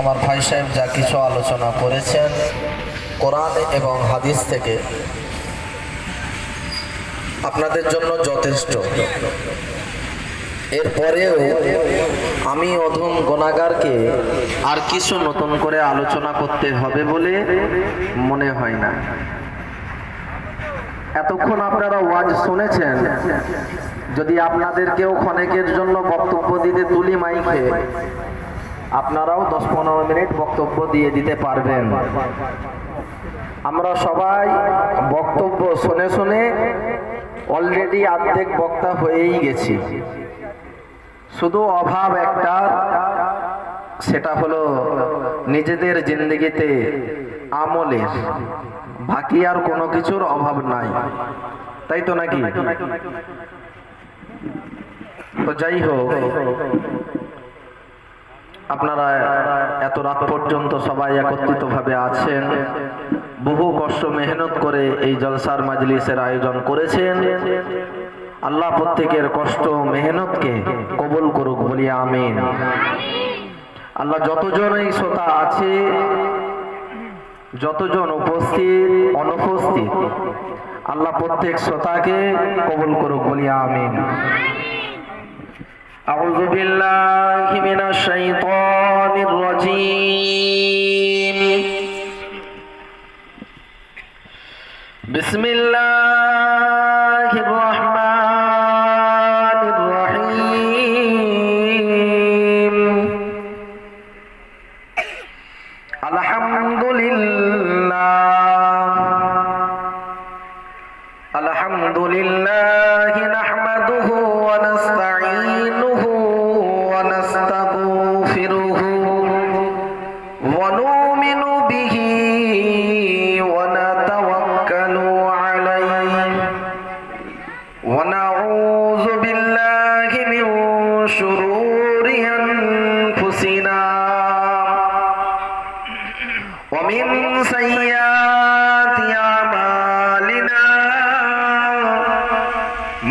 আমার ভাই সাহেব যা কিছু আলোচনা করেছেন কোরআন এবং হাদিস থেকে আপনাদের জন্য যথেষ্ট। এরপরেও আমি অধম গুনাহগারকে আর কিছু নতুন করে আলোচনা করতে হবে বলে মনে হয় না। এতক্ষণ আপনারা ওয়াজ শুনেছেন, যদি আপনাদেরকেও ক্ষণেকের জন্য বক্তব্য দিতে তুলি মাইকে, আপনারাও 10-15 মিনিট বক্তব্য দিয়ে দিতে পারবেন। আমরা সবাই বক্তব্য শুনে শুনে অলরেডি অর্ধেক বক্তা হয়েই গেছি। শুধু অভাব একটা, সেটা হলো নিজেদের জিন্দেগিতে আমলের, বাকি আর কোনো কিছুর অভাব নাই, তাই তো নাকি? তো যাই হোক, আপনারা এত রাত পর্যন্ত সবাই একত্রিত ভাবে আছেন, বহু কষ্ট মেহনত করে এই জলসার মাজলিসের আয়োজন করেছেন। আল্লাহ প্রত্যেকের কষ্ট মেহনতকে কবুল করুক, বলি আমিন। আল্লাহ যতজন এই শ্রোতা আছে, যতজন উপস্থিত অনুপস্থিত, আল্লাহ প্রত্যেক শ্রোতাকে কবুল করুক, বলি আমিন। আউযু বিল্লাহি মিনাশ শাইতানির রাজীম। বিসমিল্লাহির রাহমানির রহিম। আলহামদুলিল্লাহি নাহমাদুহু ওয়া নাস্তাঈনুহু ওয়া নাস্তাগফিরুহু ওয়া নু'মিনু বিহি ওয়া নাতাওয়াক্কালু আলাইহি ওয়া নাউযু বিল্লাহি মিন শুরুরি আনফুসিনা ওয়া মিন সাইয়্যাতি আমালিনা।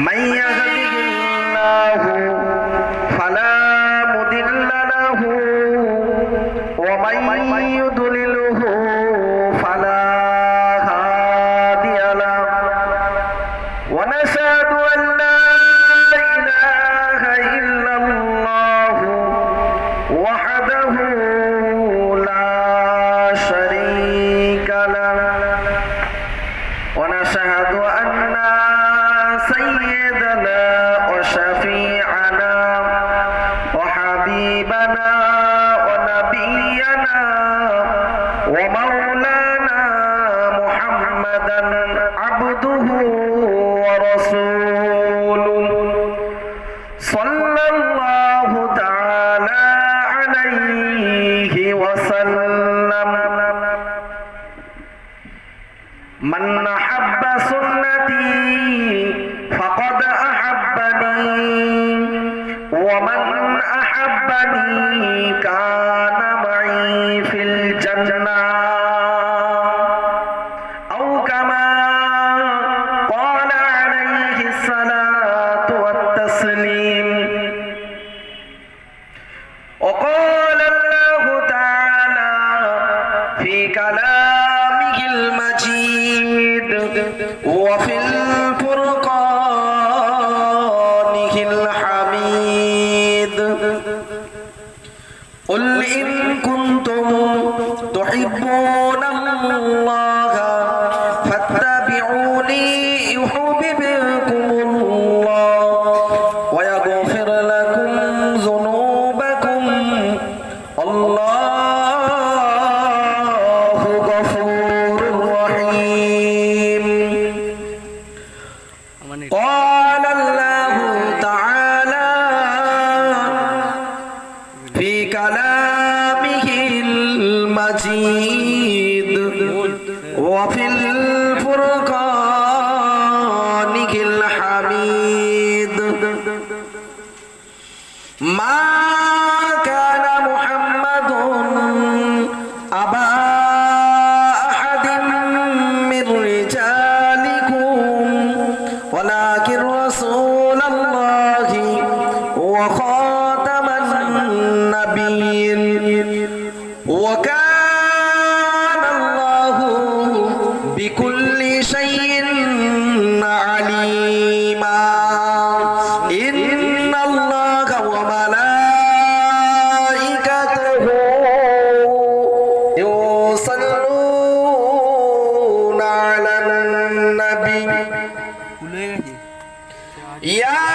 من يهده الله فلا مضل له ومن يضلله فلا هادي له ونشهد أن لا إله إلا الله وحده لا شريك له ونشهد أن سيدنا وشفيعنا وحبيبنا ونبينا ومولانا محمدا عبده ورسوله صلى الله تعالى عليه وسلم. من أحب سنتي فقد أحبني ومن أحبني كان معي في الجنة أو كما قال عليه الصلاة والتسليم. وقال الله تعالى في كلامه المجيد وفي الفرقان الحميد. قل إن كنتم تحبون الله فاتبعوني يحببكم الله ويغفر لكم ذنوبكم الله غفور رحيم. قال الله تعالى في كلامه المجيد وفي الفرقان الحميد. ما كان محمد أبا أحد من رجالكم ولكن رسول الله وخاتم النبيين. وكان الله بكل شيء عليما إن الله وملائكته يصلون على النبي يا